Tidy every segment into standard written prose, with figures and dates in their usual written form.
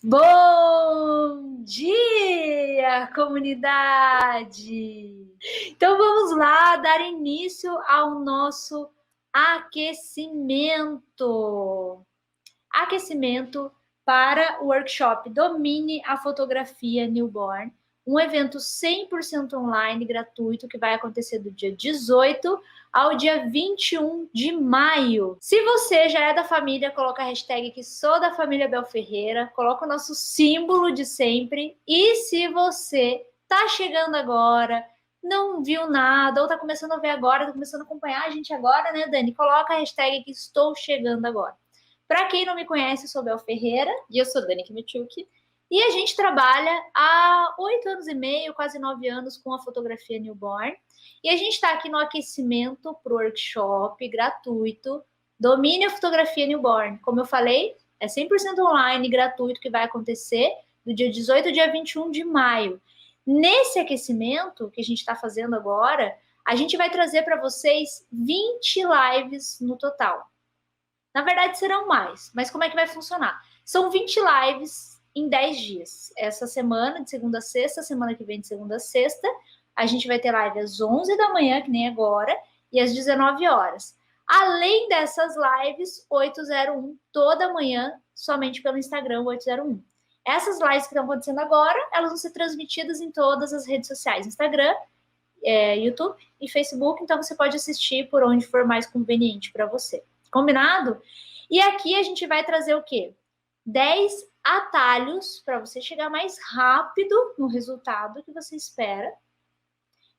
Bom dia, comunidade! Então vamos lá dar início ao nosso aquecimento. Aquecimento para o workshop Domine a Fotografia Newborn, um evento 100% online, gratuito, que vai acontecer do dia 18 ao dia 21 de maio. Se você já é da família, coloca a hashtag que sou da família Bel Ferreira, coloca o nosso símbolo de sempre. E se você tá chegando agora, não viu nada, ou tá começando a ver agora, tá começando a acompanhar a gente agora, né, Dani? Coloca a hashtag que estou chegando agora. Para quem não me conhece, eu sou Bel Ferreira. E eu sou Dani Kimichuk. E a gente trabalha há 8 anos e meio, quase 9 anos, com a fotografia newborn. E a gente está aqui no aquecimento para o workshop gratuito Domine a Fotografia Newborn. Como eu falei, é 100% online, gratuito, que vai acontecer do dia 18 ao dia 21 de maio. Nesse aquecimento que a gente está fazendo agora, a gente vai trazer para vocês 20 lives no total. Na verdade, serão mais, mas como é que vai funcionar? São 20 lives em 10 dias. Essa semana, de segunda a sexta, semana que vem, de segunda a sexta, a gente vai ter live às 11 da manhã, que nem agora, e às 19 horas. Além dessas lives, 801, toda manhã, somente pelo Instagram, 801. Essas lives que estão acontecendo agora, elas vão ser transmitidas em todas as redes sociais, Instagram, YouTube e Facebook, então você pode assistir por onde for mais conveniente para você. Combinado? E aqui a gente vai trazer o quê? 10 atalhos para você chegar mais rápido no resultado que você espera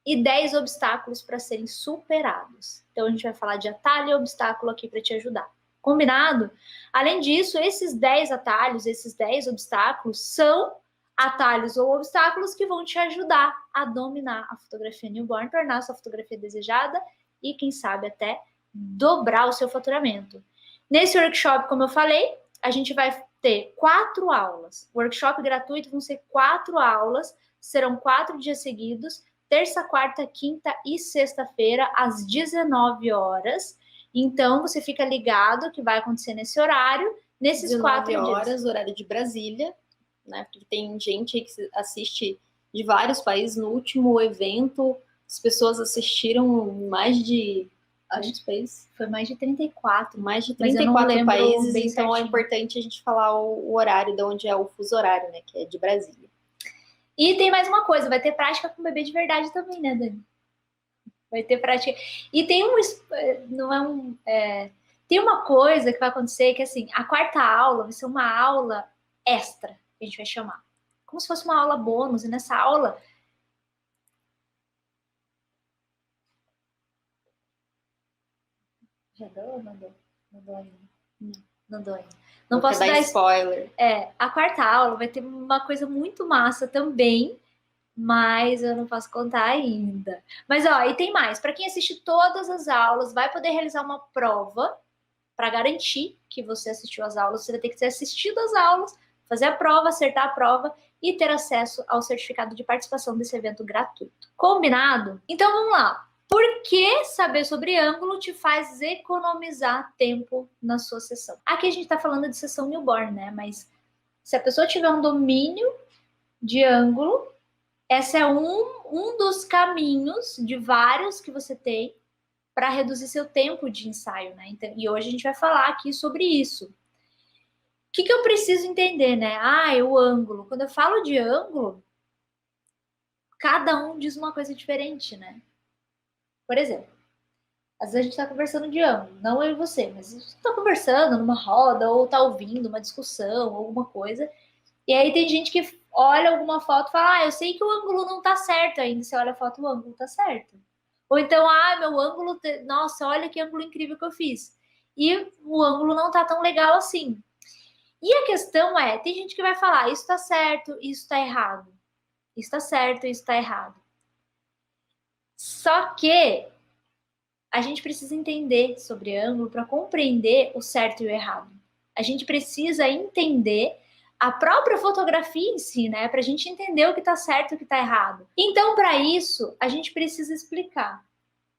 e 10 obstáculos para serem superados. Então a gente vai falar de atalho e obstáculo aqui para te ajudar. Combinado? Além disso, esses 10 atalhos, esses 10 obstáculos são atalhos ou obstáculos que vão te ajudar a dominar a fotografia newborn, tornar a sua fotografia desejada e, quem sabe, até dobrar o seu faturamento. Nesse workshop, como eu falei, a gente vai ter 4 aulas. O workshop gratuito vão ser 4 aulas, serão 4 dias seguidos, terça, quarta, quinta e sexta-feira, às 19 horas. Então, você fica ligado que vai acontecer nesse horário, nesses 4 dias. 19 horas, horário de Brasília, né? Porque tem gente aí que assiste de vários países. No último evento, as pessoas assistiram mais de... países? Foi mais de 34. Mais de 34 países, então certinho. É importante a gente falar o horário de onde é o fuso horário, né? Que é de Brasília. E tem mais uma coisa, vai ter prática com bebê de verdade também, né, Dani? Vai ter prática. E tem tem uma coisa que vai acontecer que, assim, a quarta aula vai ser uma aula extra, que a gente vai chamar. Como se fosse uma aula bônus, e nessa aula... Já dou ou não dou? Não dou ainda. Não dou ainda. Não posso dar spoiler. A quarta aula vai ter uma coisa muito massa também, mas eu não posso contar ainda. Mas, ó, e tem mais. Para quem assiste todas as aulas, vai poder realizar uma prova para garantir que você assistiu às aulas. Você vai ter que ter assistido às aulas, fazer a prova, acertar a prova e ter acesso ao certificado de participação desse evento gratuito. Combinado? Então, vamos lá. Por que saber sobre ângulo te faz economizar tempo na sua sessão? Aqui a gente está falando de sessão newborn, né? Mas se a pessoa tiver um domínio de ângulo, esse é um dos caminhos de vários que você tem para reduzir seu tempo de ensaio, né? Então, e hoje a gente vai falar aqui sobre isso. O que eu preciso entender, né? O ângulo. Quando eu falo de ângulo, cada um diz uma coisa diferente, né? Por exemplo, às vezes a gente está conversando de ângulo, não eu e você, mas a gente está conversando numa roda ou está ouvindo uma discussão, alguma coisa, e aí tem gente que olha alguma foto e fala, eu sei que o ângulo não está certo ainda, você olha a foto, o ângulo está certo. Ou então, meu ângulo, nossa, olha que ângulo incrível que eu fiz. E o ângulo não está tão legal assim. E a questão é, tem gente que vai falar, isso está certo, isso está errado. Isso está certo, isso está errado. Só que a gente precisa entender sobre ângulo para compreender o certo e o errado. A gente precisa entender a própria fotografia em si, né? Para a gente entender o que está certo e o que está errado. Então, para isso, a gente precisa explicar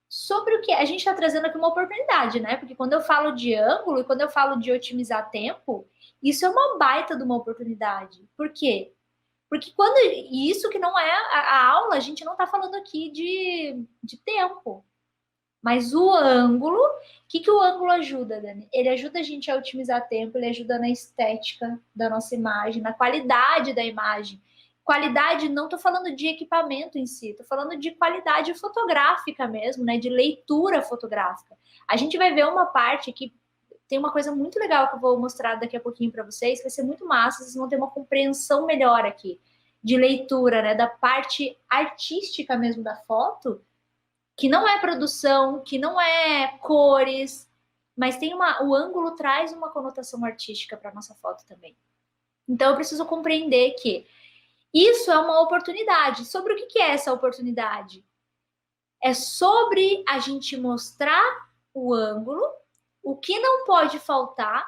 sobre o que a gente está trazendo aqui uma oportunidade, né? Porque quando eu falo de ângulo e quando eu falo de otimizar tempo, Isso é uma baita de uma oportunidade. Por quê? Porque isso que não é a aula, a gente não está falando aqui de tempo. Mas o ângulo, o que o ângulo ajuda, Dani? Ele ajuda a gente a otimizar tempo, ele ajuda na estética da nossa imagem, na qualidade da imagem. Qualidade, não estou falando de equipamento em si, estou falando de qualidade fotográfica mesmo, né? De leitura fotográfica. A gente vai ver uma parte que tem uma coisa muito legal que eu vou mostrar daqui a pouquinho para vocês, que vai ser muito massa, vocês vão ter uma compreensão melhor aqui de leitura, né? Da parte artística mesmo da foto, que não é produção, que não é cores, mas o ângulo traz uma conotação artística para nossa foto também. Então eu preciso compreender que isso é uma oportunidade. Sobre o que é essa oportunidade? É sobre a gente mostrar o ângulo, o que não pode faltar,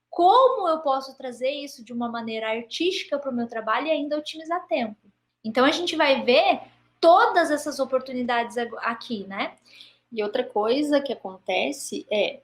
como eu posso trazer isso de uma maneira artística para o meu trabalho e ainda otimizar tempo. Então a gente vai ver todas essas oportunidades aqui, né? E outra coisa que acontece é,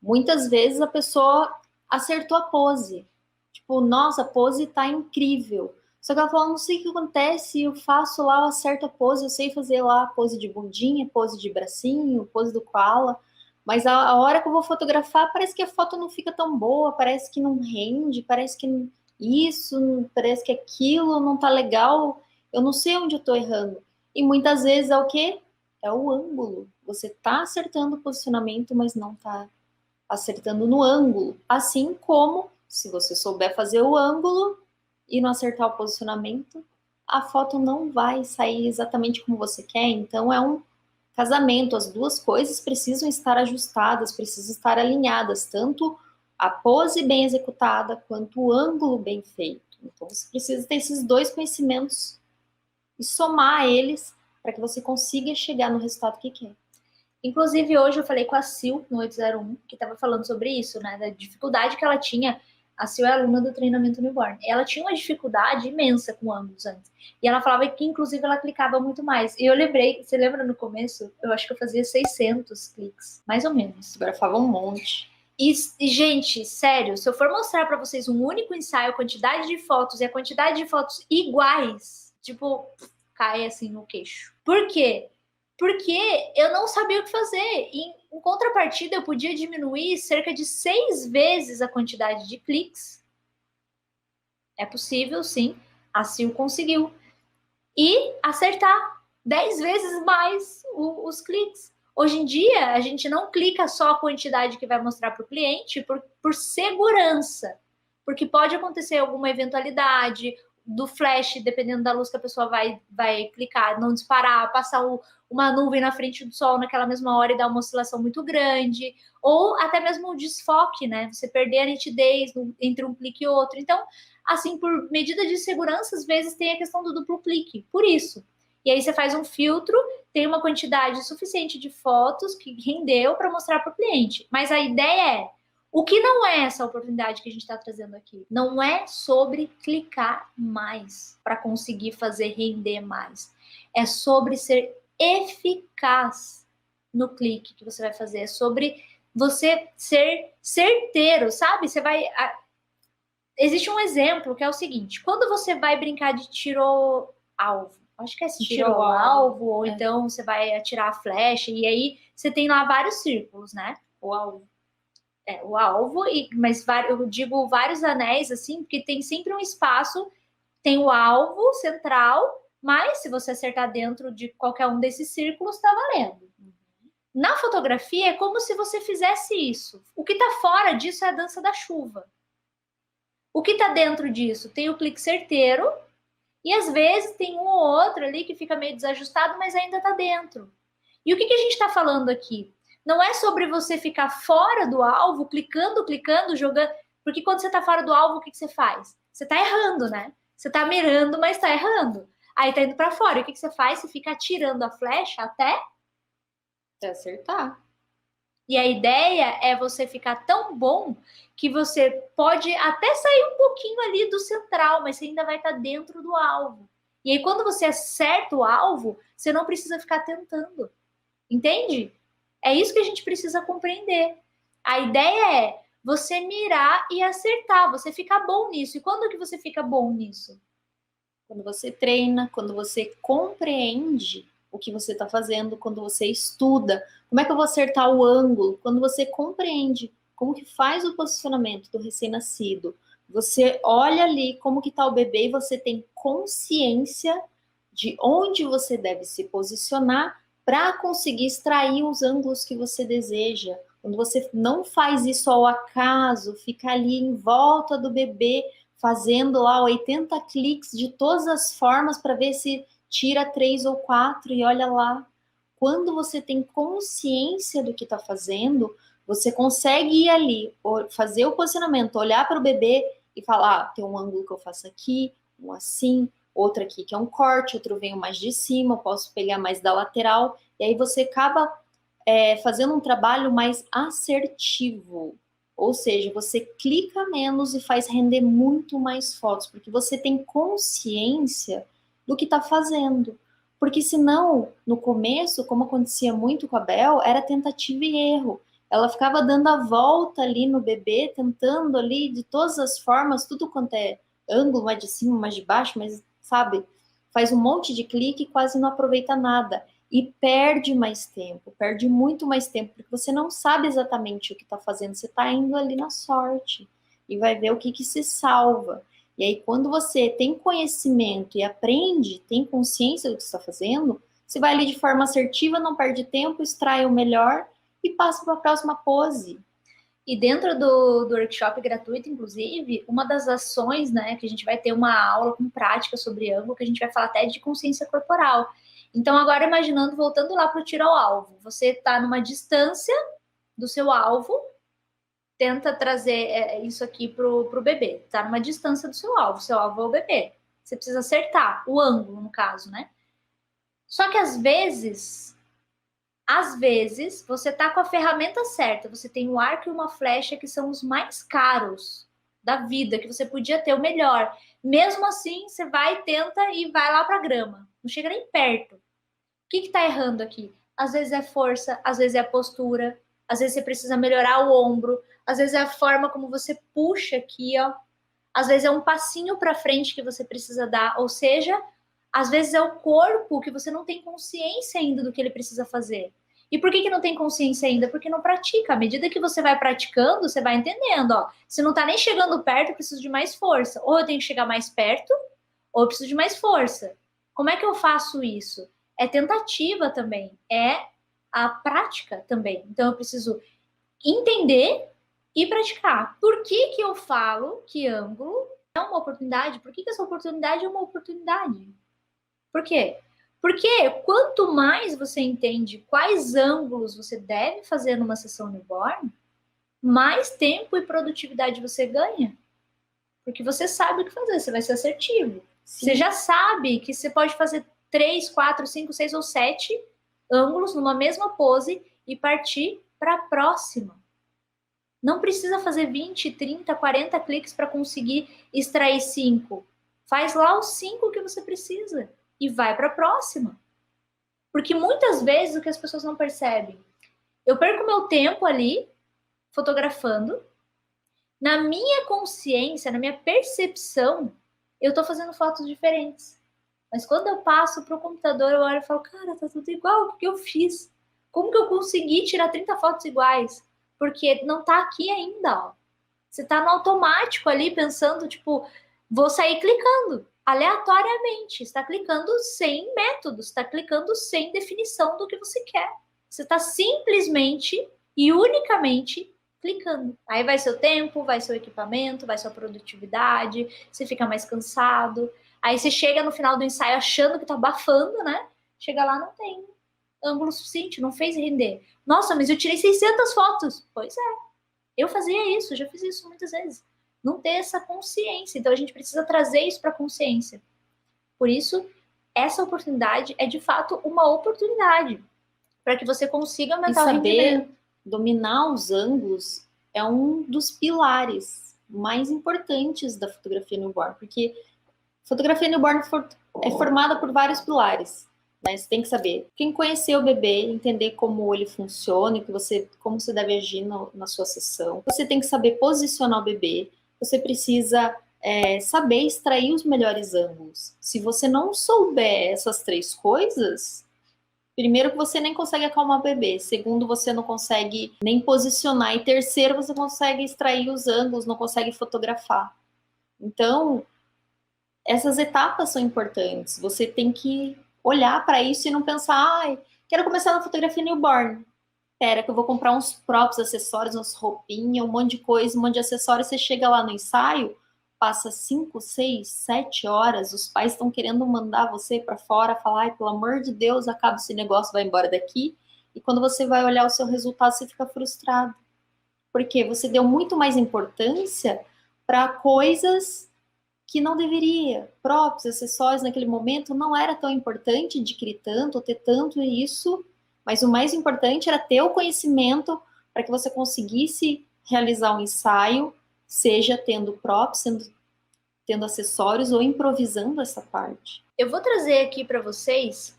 muitas vezes a pessoa acertou a pose. Tipo, nossa, a pose tá incrível. Só que ela falou, não sei o que acontece, eu faço lá, eu acerto a pose, eu sei fazer lá pose de bundinha, pose de bracinho, pose do koala, mas a hora que eu vou fotografar, parece que a foto não fica tão boa, parece que não rende, parece que isso, parece que aquilo não tá legal, eu não sei onde eu tô errando. E muitas vezes é o quê? É o ângulo. Você tá acertando o posicionamento, mas não tá acertando no ângulo. Assim como, se você souber fazer o ângulo e não acertar o posicionamento, a foto não vai sair exatamente como você quer. Então é um casamento, as duas coisas precisam estar ajustadas, precisam estar alinhadas, tanto a pose bem executada quanto o ângulo bem feito. Então você precisa ter esses dois conhecimentos e somar eles para que você consiga chegar no resultado que quer. Inclusive, hoje eu falei com a Sil, no 801, que estava falando sobre isso, né? Da dificuldade que ela tinha. A Sil é aluna do treinamento newborn. Ela tinha uma dificuldade imensa com ângulos antes. E ela falava que, inclusive, ela clicava muito mais. E eu lembrei, você lembra no começo? Eu acho que eu fazia 600 cliques, mais ou menos. Grafava um monte. E, gente, sério, se eu for mostrar para vocês um único ensaio, a quantidade de fotos e a quantidade de fotos iguais, tipo, cai assim no queixo. Por quê? Porque eu não sabia o que fazer. Em contrapartida, eu podia diminuir cerca de 6 vezes a quantidade de cliques. É possível, sim. A Sil conseguiu. E acertar 10 vezes mais os cliques. Hoje em dia, a gente não clica só a quantidade que vai mostrar para o cliente por segurança. Porque pode acontecer alguma eventualidade do flash, dependendo da luz que a pessoa vai clicar, não disparar, passar uma nuvem na frente do sol naquela mesma hora e dar uma oscilação muito grande, ou até mesmo o desfoque, né? Você perder a nitidez entre um clique e outro. Então, assim, por medida de segurança, às vezes tem a questão do duplo clique, por isso. E aí você faz um filtro, tem uma quantidade suficiente de fotos que rendeu para mostrar para o cliente. Mas a ideia é, o que não é essa oportunidade que a gente está trazendo aqui? Não é sobre clicar mais para conseguir fazer render mais. É sobre ser eficaz no clique que você vai fazer. É sobre você ser certeiro, sabe? Você vai... Existe um exemplo que é o seguinte. Quando você vai brincar de tiro-alvo, acho que é assim, tiro-alvo, ou então você vai atirar a flecha, e aí você tem lá vários círculos, né? O alvo. O alvo, mas eu digo vários anéis, assim, porque tem sempre um espaço, tem o alvo central, mas se você acertar dentro de qualquer um desses círculos, tá valendo. Na fotografia, é como se você fizesse isso. O que tá fora disso é a dança da chuva. O que tá dentro disso? Tem o clique certeiro, e às vezes tem um ou outro ali que fica meio desajustado, mas ainda tá dentro. E o que a gente tá falando aqui? Não é sobre você ficar fora do alvo, clicando, jogando. Porque quando você tá fora do alvo, o que você faz? Você tá errando, né? Você tá mirando, mas tá errando. Aí tá indo pra fora. E o que você faz? Você fica atirando a flecha até acertar. E a ideia é você ficar tão bom que você pode até sair um pouquinho ali do central, mas você ainda vai estar dentro do alvo. E aí, quando você acerta o alvo, você não precisa ficar tentando. Entende? É isso que a gente precisa compreender. A ideia é, você mirar e acertar, você ficar bom nisso. E quando que você fica bom nisso? Quando você treina, quando você compreende o que você está fazendo, quando você estuda, como é que eu vou acertar o ângulo? Quando você compreende como que faz o posicionamento do recém-nascido, você olha ali como que está o bebê e você tem consciência de onde você deve se posicionar para conseguir extrair os ângulos que você deseja. Quando você não faz isso ao acaso, fica ali em volta do bebê, fazendo lá 80 cliques de todas as formas para ver se tira 3 ou 4 e olha lá. Quando você tem consciência do que está fazendo, você consegue ir ali, fazer o posicionamento, olhar para o bebê e falar, tem um ângulo que eu faço aqui, um assim, outro aqui que é um corte, outro venho mais de cima, eu posso pegar mais da lateral, e aí você acaba fazendo um trabalho mais assertivo. Ou seja, você clica menos e faz render muito mais fotos, porque você tem consciência do que está fazendo. Porque senão, no começo, como acontecia muito com a Bel, era tentativa e erro. Ela ficava dando a volta ali no bebê, tentando ali de todas as formas, tudo quanto é ângulo, mais de cima, mais de baixo, mas sabe, faz um monte de clique e quase não aproveita nada. E perde mais tempo, perde muito mais tempo, porque você não sabe exatamente o que está fazendo, você está indo ali na sorte e vai ver o que se salva. E aí, quando você tem conhecimento e aprende, tem consciência do que está fazendo, você vai ali de forma assertiva, não perde tempo, extrai o melhor e passa para a próxima pose. E dentro do workshop gratuito, inclusive, uma das ações, né, que a gente vai ter uma aula com prática sobre ângulo, que a gente vai falar até de consciência corporal. Então, agora imaginando, voltando lá para o tiro ao alvo, você está numa distância do seu alvo, tenta trazer isso aqui para o bebê, está numa distância do seu alvo é o bebê. Você precisa acertar o ângulo, no caso, né? Só que às vezes você tá com a ferramenta certa, você tem um arco e uma flecha que são os mais caros da vida, que você podia ter o melhor. Mesmo assim, você vai, tenta e vai lá para a grama. Não chega nem perto. O que tá errando aqui? Às vezes é força, às vezes é a postura, às vezes você precisa melhorar o ombro, às vezes é a forma como você puxa aqui, ó. Às vezes é um passinho para frente que você precisa dar, ou seja, às vezes é o corpo que você não tem consciência ainda do que ele precisa fazer. E por que não tem consciência ainda? Porque não pratica. À medida que você vai praticando, você vai entendendo, ó. Se não tá nem chegando perto, eu preciso de mais força. Ou eu tenho que chegar mais perto, ou eu preciso de mais força. Como é que eu faço isso? É tentativa também, é a prática também. Então eu preciso entender e praticar. Por que eu falo que ângulo é uma oportunidade? Por que essa oportunidade é uma oportunidade? Por quê? Porque quanto mais você entende quais ângulos você deve fazer numa sessão newborn, mais tempo e produtividade você ganha. Porque você sabe o que fazer, você vai ser assertivo. Sim. Você já sabe que você pode fazer 3, 4, 5, 6 ou 7 ângulos numa mesma pose e partir para a próxima. Não precisa fazer 20, 30, 40 cliques para conseguir extrair 5. Faz lá os 5 que você precisa e vai para a próxima. Porque muitas vezes o que as pessoas não percebem, eu perco meu tempo ali fotografando, na minha consciência, na minha percepção, eu estou fazendo fotos diferentes. Mas quando eu passo para o computador, eu olho e falo, cara, tá tudo igual, o que eu fiz? Como que eu consegui tirar 30 fotos iguais? Porque não tá aqui ainda, ó. Você tá no automático ali, pensando, tipo, vou sair clicando, aleatoriamente. Está clicando sem método, está clicando sem definição do que você quer. Você está simplesmente e unicamente clicando. Aí vai seu tempo, vai seu equipamento, vai sua produtividade, você fica mais cansado. Aí você chega no final do ensaio achando que tá abafando, né? Chega lá, não tem ângulo suficiente, não fez render. Nossa, mas eu tirei 600 fotos. Pois é, eu fazia isso, já fiz isso muitas vezes. Não ter essa consciência. Então a gente precisa trazer isso para a consciência. Por isso, essa oportunidade é de fato uma oportunidade para que você consiga aumentar o rendimento. Dominar os ângulos é um dos pilares mais importantes da fotografia newborn, porque fotografia newborn é formada por vários pilares. né? Você tem que saber quem conhecer o bebê, entender como ele funciona, como você deve agir na sua sessão. Você tem que saber posicionar o bebê. Você precisa saber extrair os melhores ângulos. Se você não souber essas 3 coisas, primeiro que você nem consegue acalmar o bebê, segundo você não consegue nem posicionar, e terceiro você consegue extrair os ângulos, não consegue fotografar. Então, essas etapas são importantes. Você tem que olhar para isso e não pensar, ai, quero começar na fotografia newborn. Espera que eu vou comprar uns próprios acessórios, umas roupinhas, um monte de coisa, um monte de acessórios. Você chega lá no ensaio, passa 5, 6, 7 horas, os pais estão querendo mandar você para fora, falar, ai, pelo amor de Deus, acaba esse negócio, vai embora daqui. E quando você vai olhar o seu resultado, você fica frustrado. Porque você deu muito mais importância para coisas que não deveria. Próprios, acessórios naquele momento não era tão importante adquirir tanto, ou ter tanto isso, mas o mais importante era ter o conhecimento para que você conseguisse realizar um ensaio, seja tendo props, tendo acessórios ou improvisando essa parte. Eu vou trazer aqui para vocês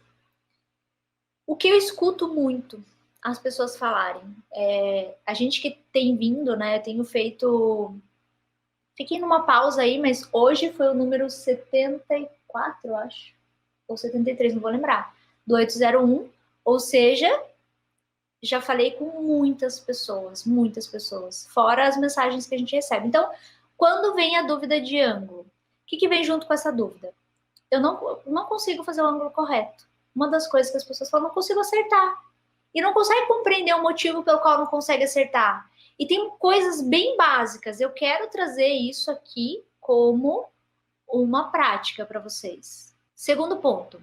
o que eu escuto muito as pessoas falarem. A gente que tem vindo, né, tenho feito... Fiquei numa pausa aí, mas hoje foi o número 74, eu acho. Ou 73, não vou lembrar. Do 801. Ou seja, já falei com muitas pessoas. Fora as mensagens que a gente recebe. Então, quando vem a dúvida de ângulo, o que vem junto com essa dúvida? Eu não consigo fazer o ângulo correto. Uma das coisas que as pessoas falam, não consigo acertar. E não consegue compreender o motivo pelo qual não consegue acertar. E tem coisas bem básicas. Eu quero trazer isso aqui como uma prática para vocês. Segundo ponto.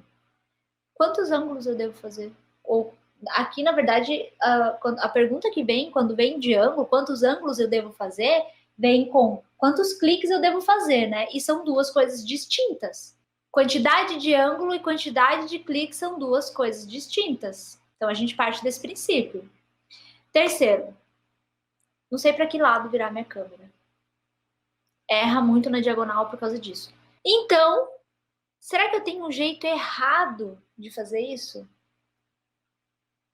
Quantos ângulos eu devo fazer? Ou aqui, na verdade, a pergunta que vem, quando vem de ângulo, quantos ângulos eu devo fazer, vem com quantos cliques eu devo fazer, né? E são 2 coisas distintas. Quantidade de ângulo e quantidade de cliques são 2 coisas distintas. Então, a gente parte desse princípio. Terceiro, não sei para que lado virar minha câmera. Erra muito na diagonal por causa disso. Então, será que eu tenho um jeito errado de fazer isso?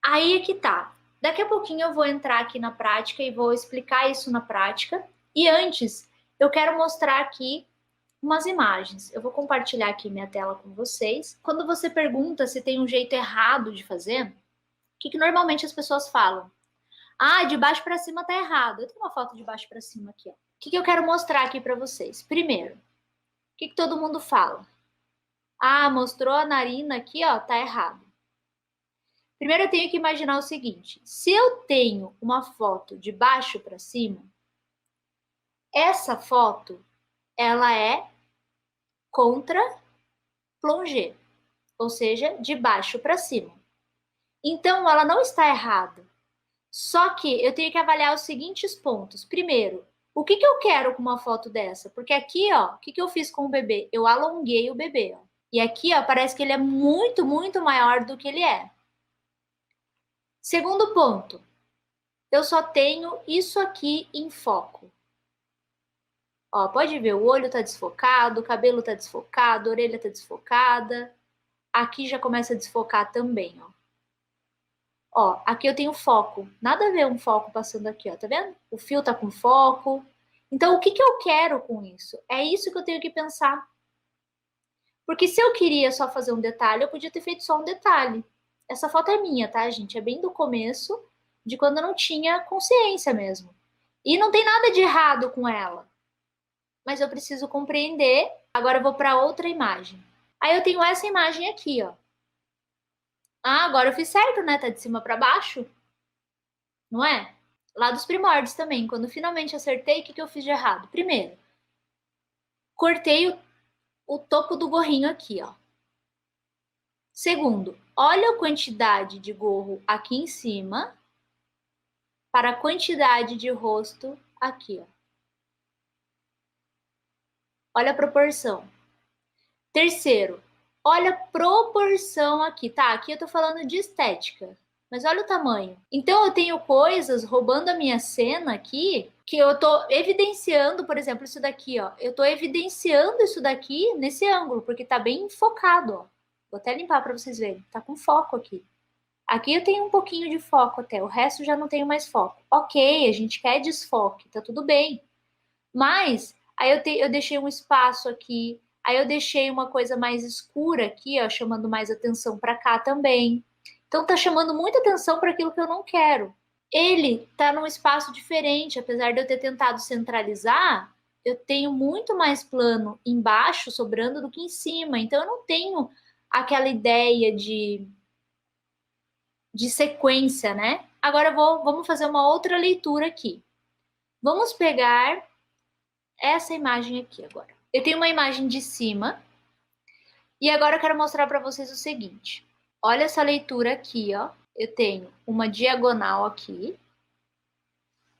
Aí é que tá. Daqui a pouquinho eu vou entrar aqui na prática e vou explicar isso na prática. E antes, eu quero mostrar aqui umas imagens. Eu vou compartilhar aqui minha tela com vocês. Quando você pergunta se tem um jeito errado de fazer, o que normalmente as pessoas falam? Ah, de baixo para cima tá errado. Eu tenho uma foto de baixo para cima aqui, ó. O que eu quero mostrar aqui para vocês? Primeiro, o que todo mundo fala? Ah, mostrou a narina aqui, ó, tá errado. Primeiro eu tenho que imaginar o seguinte: se eu tenho uma foto de baixo para cima, essa foto ela é contra plongé, ou seja, de baixo para cima. Então ela não está errada. Só que eu tenho que avaliar os seguintes pontos. Primeiro, o que eu quero com uma foto dessa? Porque aqui, ó, o que eu fiz com o bebê? Eu alonguei o bebê, ó. E aqui, ó, parece que ele é muito, muito maior do que ele é. Segundo ponto, eu só tenho isso aqui em foco. Ó, pode ver, o olho tá desfocado, o cabelo tá desfocado, a orelha tá desfocada. Aqui já começa a desfocar também, ó. Ó, aqui eu tenho foco. Nada a ver um foco passando aqui, ó, tá vendo? O fio tá com foco. Então, o que eu quero com isso? É isso que eu tenho que pensar. Porque se eu queria só fazer um detalhe, eu podia ter feito só um detalhe. Essa foto é minha, tá, gente? É bem do começo, de quando eu não tinha consciência mesmo. E não tem nada de errado com ela. Mas eu preciso compreender. Agora eu vou para outra imagem. Aí eu tenho essa imagem aqui, ó. Ah, agora eu fiz certo, né? Tá de cima para baixo. Não é? Lá dos primórdios também. Quando finalmente acertei, o que eu fiz de errado? Primeiro, cortei o topo do gorrinho aqui, ó. Segundo, olha a quantidade de gorro aqui em cima para a quantidade de rosto aqui, ó. Olha a proporção. Terceiro, olha a proporção aqui, tá? Aqui eu tô falando de estética, mas olha o tamanho. Então eu tenho coisas roubando a minha cena aqui que eu tô evidenciando, por exemplo, isso daqui, ó. Eu tô evidenciando isso daqui nesse ângulo, porque tá bem focado, ó. Vou até limpar para vocês verem. Tá com foco aqui. Aqui eu tenho um pouquinho de foco até, o resto já não tenho mais foco. Ok, a gente quer desfoque, tá tudo bem. Mas, aí eu deixei um espaço aqui, aí eu deixei uma coisa mais escura aqui, ó, chamando mais atenção para cá também. Então tá chamando muita atenção para aquilo que eu não quero. Ele tá num espaço diferente, apesar de eu ter tentado centralizar, eu tenho muito mais plano embaixo sobrando do que em cima. Então eu não tenho aquela ideia de sequência, né? Agora vamos fazer uma outra leitura aqui. Vamos pegar essa imagem aqui agora. Eu tenho uma imagem de cima e agora eu quero mostrar para vocês o seguinte. Olha essa leitura aqui, ó. Eu tenho uma diagonal aqui.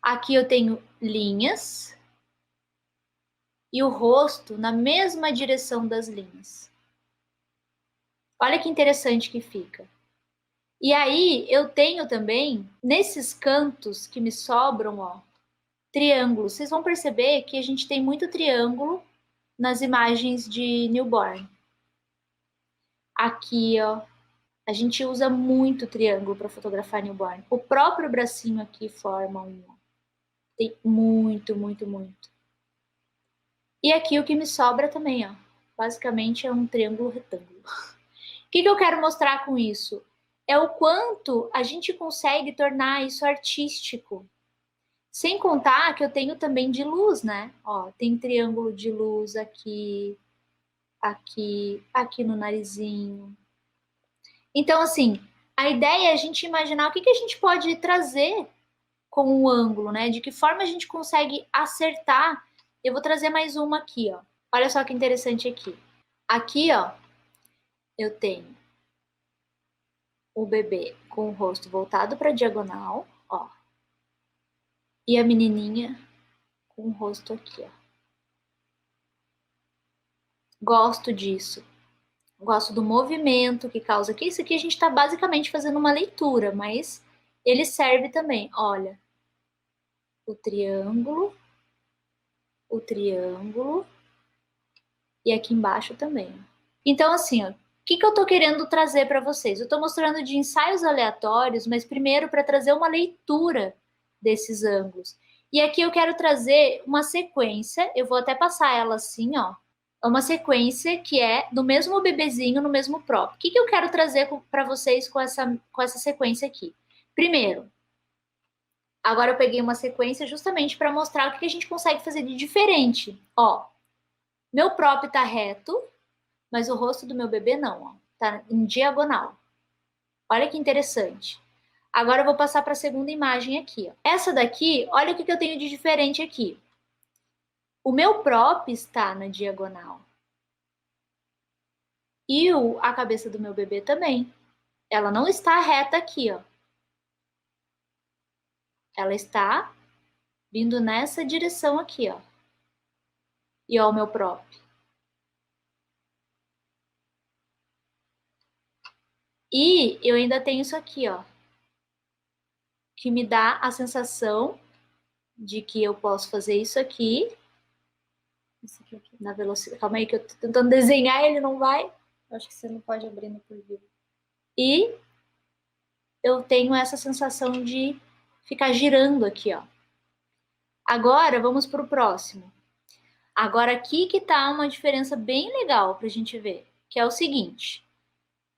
Aqui eu tenho linhas e o rosto na mesma direção das linhas. Olha que interessante que fica. E aí eu tenho também, nesses cantos que me sobram, ó, triângulos. Vocês vão perceber que a gente tem muito triângulo nas imagens de newborn. Aqui, ó, a gente usa muito triângulo para fotografar newborn. O próprio bracinho aqui forma um. Tem muito, muito, muito. E aqui o que me sobra também, ó. Basicamente é um triângulo retângulo. O que eu quero mostrar com isso? É o quanto a gente consegue tornar isso artístico. Sem contar que eu tenho também de luz, né? Ó, tem triângulo de luz aqui, aqui, aqui no narizinho. Então, assim, a ideia é a gente imaginar o que a gente pode trazer com o ângulo, né? De que forma a gente consegue acertar. Eu vou trazer mais uma aqui, ó. Olha só que interessante aqui. Aqui, ó, eu tenho o bebê com o rosto voltado para a diagonal, ó. E a menininha com o rosto aqui, ó. Gosto disso. Gosto do movimento que causa aqui. Isso aqui a gente está basicamente fazendo uma leitura, mas ele serve também. Olha, o triângulo e aqui embaixo também. Então, assim, ó, o que eu estou querendo trazer para vocês? Eu estou mostrando de ensaios aleatórios, mas primeiro para trazer uma leitura desses ângulos. E aqui eu quero trazer uma sequência, eu vou até passar ela assim, ó. É uma sequência que é do mesmo bebezinho no mesmo prop. O que eu quero trazer para vocês com essa sequência aqui? Primeiro, agora eu peguei uma sequência justamente para mostrar o que a gente consegue fazer de diferente. Ó, meu prop tá reto, mas o rosto do meu bebê não, ó. Tá em diagonal. Olha que interessante. Agora eu vou passar para a segunda imagem aqui, ó. Essa daqui, olha o que eu tenho de diferente aqui. O meu prop está na diagonal. E a cabeça do meu bebê também. Ela não está reta aqui, ó. Ela está vindo nessa direção aqui, ó. E ó o meu prop. E eu ainda tenho isso aqui, ó. Que me dá a sensação de que eu posso fazer isso aqui. Isso aqui na velocidade. Calma aí que eu tô tentando desenhar e ele não vai. Eu acho que você não pode abrir no preview. E eu tenho essa sensação de ficar girando aqui, ó. Agora, vamos para o próximo. Agora, aqui que tá uma diferença bem legal pra gente ver, que é o seguinte.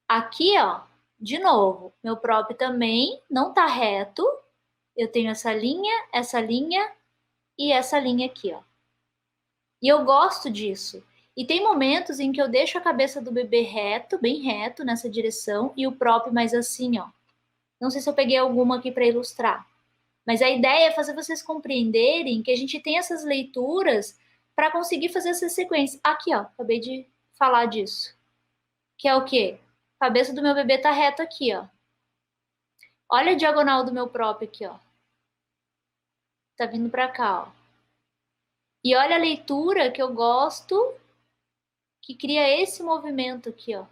Aqui, ó, de novo, meu prop também não tá reto. Eu tenho essa linha e essa linha aqui, ó. E eu gosto disso. E tem momentos em que eu deixo a cabeça do bebê reto, bem reto, nessa direção, e o prop mais assim, ó. Não sei se eu peguei alguma aqui para ilustrar. Mas a ideia é fazer vocês compreenderem que a gente tem essas leituras para conseguir fazer essa sequência. Aqui, ó, acabei de falar disso. Que é o quê? A cabeça do meu bebê tá reto aqui, ó. Olha a diagonal do meu prop aqui, ó. Tá vindo para cá, ó. E olha a leitura que eu gosto, que cria esse movimento aqui, ó.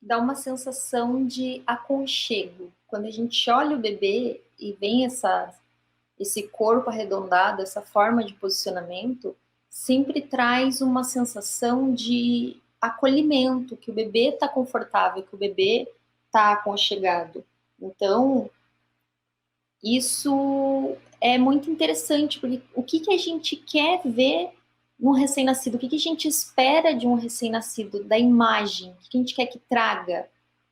Dá uma sensação de aconchego. Quando a gente olha o bebê e vem esse corpo arredondado, essa forma de posicionamento, sempre traz uma sensação de acolhimento, que o bebê está confortável, que o bebê está aconchegado. Então, isso é muito interessante, porque o que a gente quer ver num recém-nascido? O que a gente espera de um recém-nascido, da imagem? O que a gente quer que traga?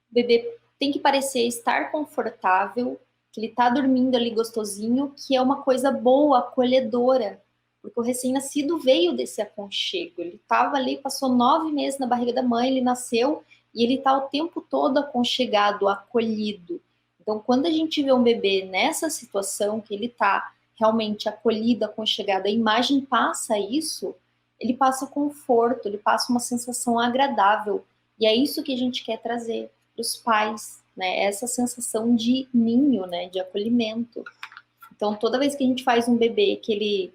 O bebê tem que parecer estar confortável, que ele está dormindo ali gostosinho, que é uma coisa boa, acolhedora. Porque o recém-nascido veio desse aconchego. Ele estava ali, passou 9 meses na barriga da mãe, ele nasceu e ele está o tempo todo aconchegado, acolhido. Então, quando a gente vê um bebê nessa situação, que ele está realmente acolhido, aconchegado, a imagem passa isso, ele passa conforto, ele passa uma sensação agradável. E é isso que a gente quer trazer para os pais, né? Essa sensação de ninho, né? De acolhimento. Então, toda vez que a gente faz um bebê que ele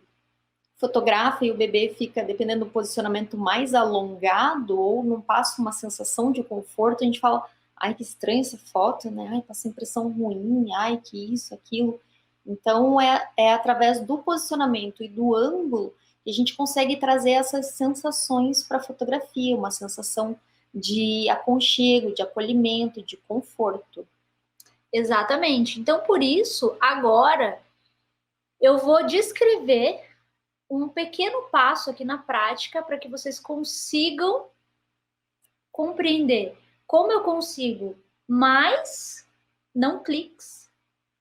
fotografa e o bebê fica, dependendo do posicionamento, mais alongado ou não passa uma sensação de conforto, a gente fala, ai, que estranha essa foto, né? Ai, passa impressão ruim, ai, que isso, aquilo. Então, é através do posicionamento e do ângulo que a gente consegue trazer essas sensações para a fotografia, uma sensação de aconchego, de acolhimento, de conforto. Exatamente. Então, por isso, agora eu vou descrever um pequeno passo aqui na prática para que vocês consigam compreender como eu consigo mais não cliques,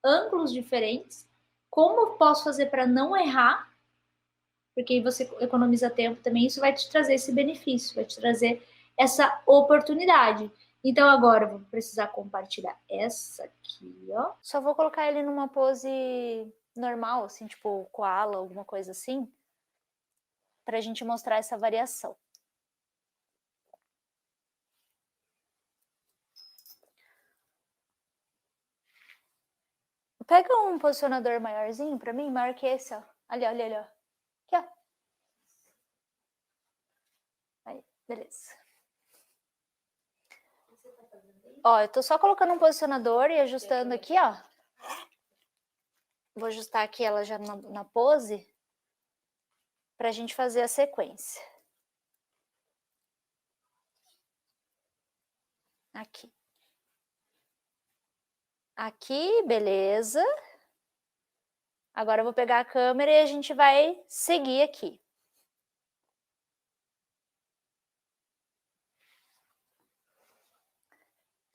ângulos diferentes, como eu posso fazer para não errar, porque aí você economiza tempo também, isso vai te trazer esse benefício, vai te trazer essa oportunidade. Então agora eu vou precisar compartilhar essa aqui, ó. Só vou colocar ele numa pose normal, assim, tipo koala, alguma coisa assim, para a gente mostrar essa variação. Pega um posicionador maiorzinho para mim, maior que esse, ó. Ali, olha, ali, ó. Aqui, ó. Aí, beleza. Ó, eu tô só colocando um posicionador e ajustando aqui, ó. Vou ajustar aqui ela já na pose pra gente fazer a sequência. Aqui. Aqui, beleza. Agora eu vou pegar a câmera e a gente vai seguir aqui.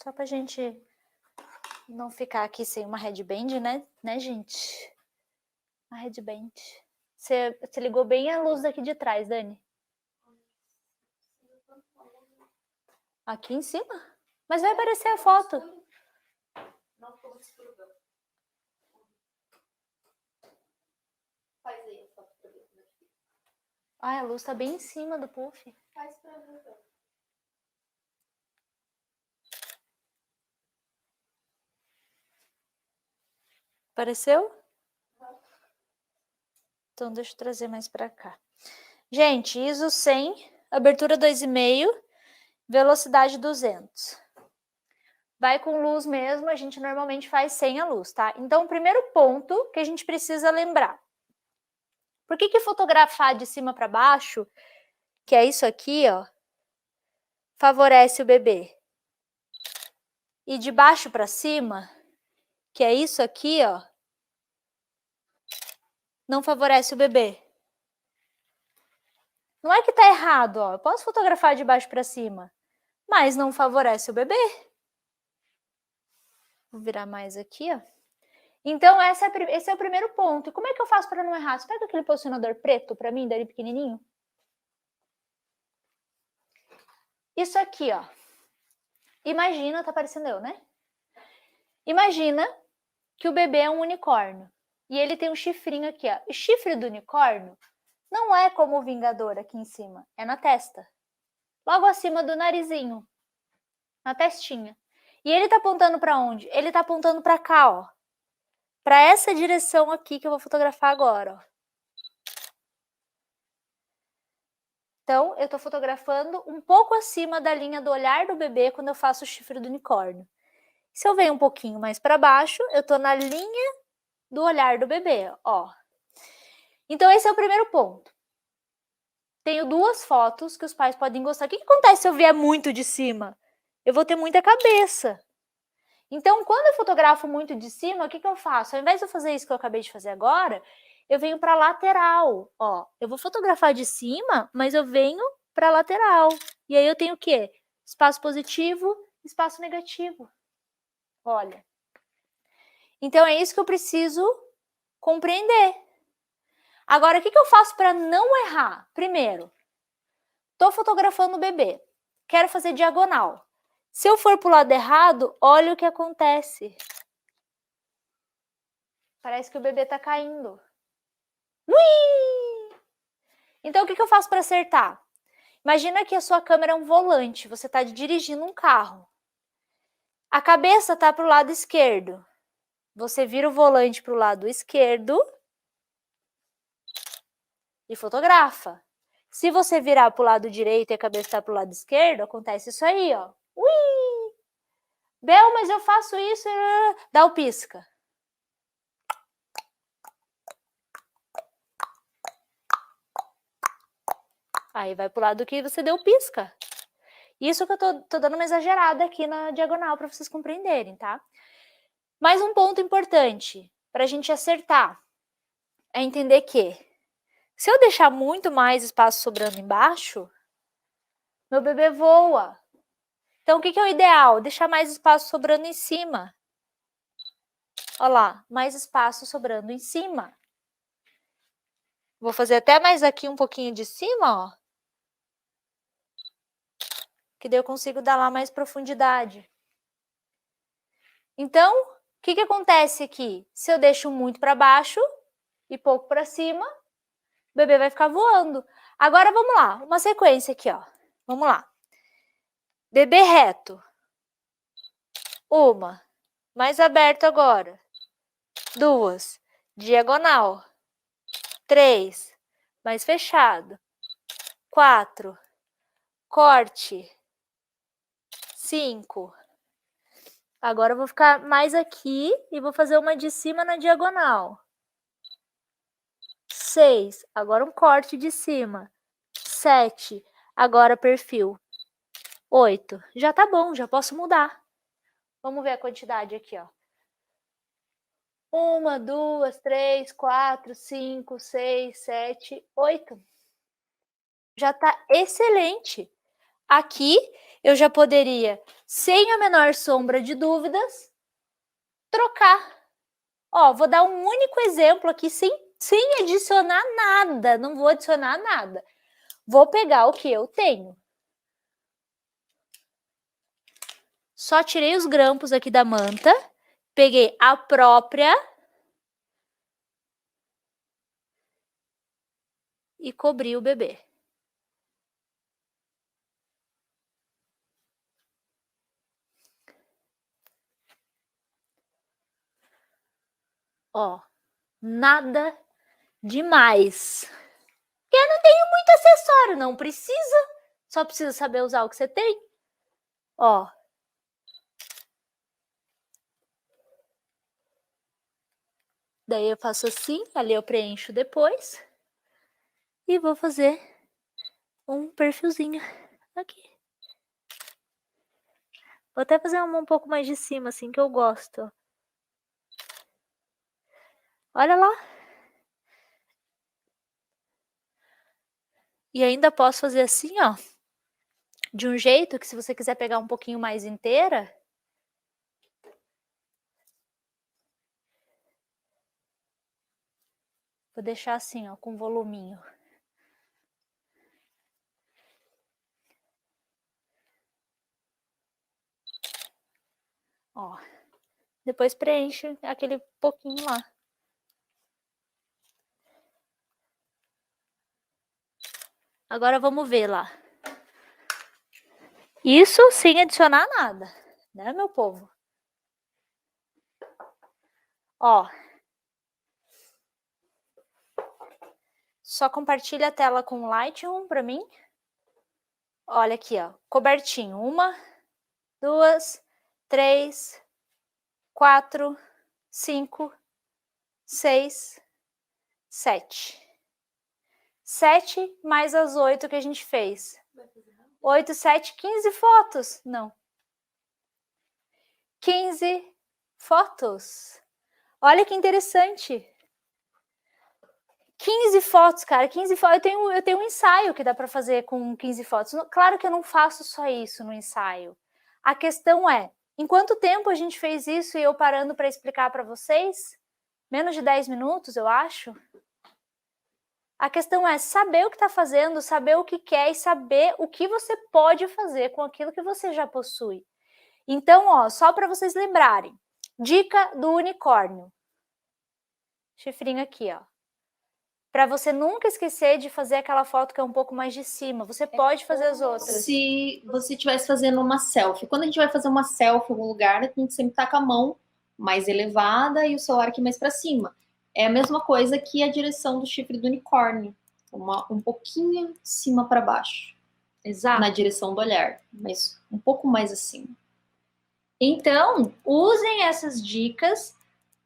Só pra gente não ficar aqui sem uma headband, né, gente? A headband. Você ligou bem a luz daqui de trás, Dani? Aqui em cima? Mas vai aparecer a foto. Não ficou muito escuro. Faz aí a foto pra ver como é que fica. Ai, a luz tá bem em cima do puff. Faz pra ver, então. Apareceu? Então, deixa eu trazer mais pra cá. Gente, ISO 100, abertura 2,5, velocidade 200. Vai com luz mesmo, a gente normalmente faz sem a luz, tá? Então, o primeiro ponto que a gente precisa lembrar. Por que fotografar de cima para baixo, que é isso aqui, ó, favorece o bebê? E de baixo para cima, que é isso aqui, ó, não favorece o bebê. Não é que tá errado, ó. Eu posso fotografar de baixo para cima, mas não favorece o bebê. Vou virar mais aqui, ó. Então, esse é o primeiro ponto. E como é que eu faço para não errar? Você pega aquele posicionador preto para mim, dali pequenininho? Isso aqui, ó. Imagina, tá parecendo eu, né? Imagina que o bebê é um unicórnio. E ele tem um chifrinho aqui, ó. O chifre do unicórnio não é como o Vingador aqui em cima, é na testa. Logo acima do narizinho, na testinha. E ele tá apontando para onde? Ele tá apontando para cá, ó. Para essa direção aqui que eu vou fotografar agora, ó. Então, eu tô fotografando um pouco acima da linha do olhar do bebê quando eu faço o chifre do unicórnio. Se eu venho um pouquinho mais para baixo, eu tô na linha do olhar do bebê, ó. Então, esse é o primeiro ponto. tenho 2 fotos que os pais podem gostar. O que acontece se eu vier muito de cima? Eu vou ter muita cabeça. Então, quando eu fotografo muito de cima, o que eu faço? Ao invés de eu fazer isso que eu acabei de fazer agora, eu venho para a lateral. Ó, eu vou fotografar de cima, mas eu venho para a lateral. E aí eu tenho o quê? Espaço positivo, espaço negativo. Olha. Então, é isso que eu preciso compreender. Agora, o que eu faço para não errar? Primeiro, estou fotografando o bebê. Quero fazer diagonal. Se eu for para o lado errado, olha o que acontece. Parece que o bebê está caindo. Ui! Então, o que eu faço para acertar? Imagina que a sua câmera é um volante. Você está dirigindo um carro. A cabeça está para o lado esquerdo. Você vira o volante para o lado esquerdo e fotografa. Se você virar para o lado direito e a cabeça está para o lado esquerdo, acontece isso aí, ó. Ui! Bel, mas eu faço isso. Dá o pisca. Aí vai pro lado que você deu pisca. Isso que eu tô dando uma exagerada aqui na diagonal para vocês compreenderem, tá? Mais um ponto importante para a gente acertar é entender que se eu deixar muito mais espaço sobrando embaixo, meu bebê voa. Então, o que é o ideal? Deixar mais espaço sobrando em cima. Olha lá, mais espaço sobrando em cima. Vou fazer até mais aqui um pouquinho de cima, ó. Que daí eu consigo dar lá mais profundidade. Então, o que acontece aqui? Se eu deixo muito para baixo e pouco para cima, o bebê vai ficar voando. Agora, vamos lá. Uma sequência aqui, ó. Vamos lá. Bebê reto. Uma. Mais aberto agora. 2. Diagonal. 3. Mais fechado. 4. Corte. 5. Agora eu vou ficar mais aqui e vou fazer uma de cima na diagonal. 6. Agora um corte de cima. 7. Agora perfil. 8. Já tá bom, já posso mudar. Vamos ver a quantidade aqui, ó. 1, 2, 3, 4, 5, 6, 7, 8. Já tá excelente. Aqui eu já poderia, sem a menor sombra de dúvidas, trocar. Ó, vou dar um único exemplo aqui sem adicionar nada. Não vou adicionar nada. Vou pegar o que eu tenho. Só tirei os grampos aqui da manta. Peguei a própria e cobri o bebê. Ó, nada demais. Eu não tenho muito acessório, não precisa. Só precisa saber usar o que você tem. Ó. Daí eu faço assim, ali eu preencho depois. E vou fazer um perfilzinho aqui. Vou até fazer um pouco mais de cima, assim, que eu gosto. Olha lá. E ainda posso fazer assim, ó. De um jeito que se você quiser pegar um pouquinho mais inteira, vou deixar assim, ó, com voluminho. Ó. Depois preenche aquele pouquinho lá. Agora vamos ver lá. Isso sem adicionar nada, né, meu povo? Ó. Só compartilha a tela com o Lightroom para mim. Olha aqui, ó, cobertinho. 1, 2, 3, 4, 5, 6, 7. 7 mais as 8 que a gente fez. 8, 7, 15 fotos. Não. 15 fotos. Olha que interessante. 15 fotos, cara. 15 fotos. Eu tenho um ensaio que dá para fazer com 15 fotos. Claro que eu não faço só isso no ensaio. A questão é, em quanto tempo a gente fez isso e eu parando para explicar para vocês? Menos de 10 minutos, eu acho. A questão é saber o que está fazendo, saber o que quer e saber o que você pode fazer com aquilo que você já possui. Então, ó, só para vocês lembrarem. Dica do unicórnio. Chifrinho aqui, ó. Para você nunca esquecer de fazer aquela foto que é um pouco mais de cima. Você pode fazer as outras. Se você estivesse fazendo uma selfie. Quando a gente vai fazer uma selfie em algum lugar, a gente sempre tá com a mão mais elevada e o celular aqui mais para cima. É a mesma coisa que a direção do chifre do unicórnio. Um pouquinho de cima para baixo. Exato. Na direção do olhar, mas um pouco mais acima. Então, usem essas dicas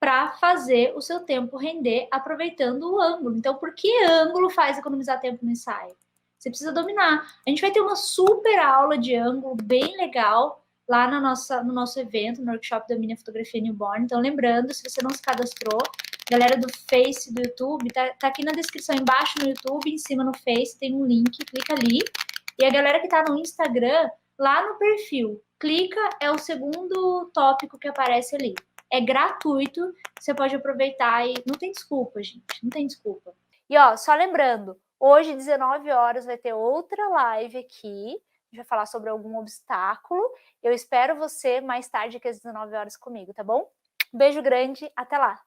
para fazer o seu tempo render aproveitando o ângulo. Então, por que ângulo faz economizar tempo no ensaio? Você precisa dominar. A gente vai ter uma super aula de ângulo bem legal lá no nosso evento, no workshop da Minha Fotografia Newborn. Então, lembrando, se você não se cadastrou, galera do Face, do YouTube, tá aqui na descrição embaixo no YouTube, em cima no Face, tem um link, clica ali. E a galera que tá no Instagram, lá no perfil, clica, é o segundo tópico que aparece ali. É gratuito, você pode aproveitar e não tem desculpa, gente, não tem desculpa. E ó, só lembrando, hoje, 19 horas, vai ter outra live aqui, a gente vai falar sobre algum obstáculo. Eu espero você mais tarde que às 19 horas comigo, tá bom? Um beijo grande, até lá!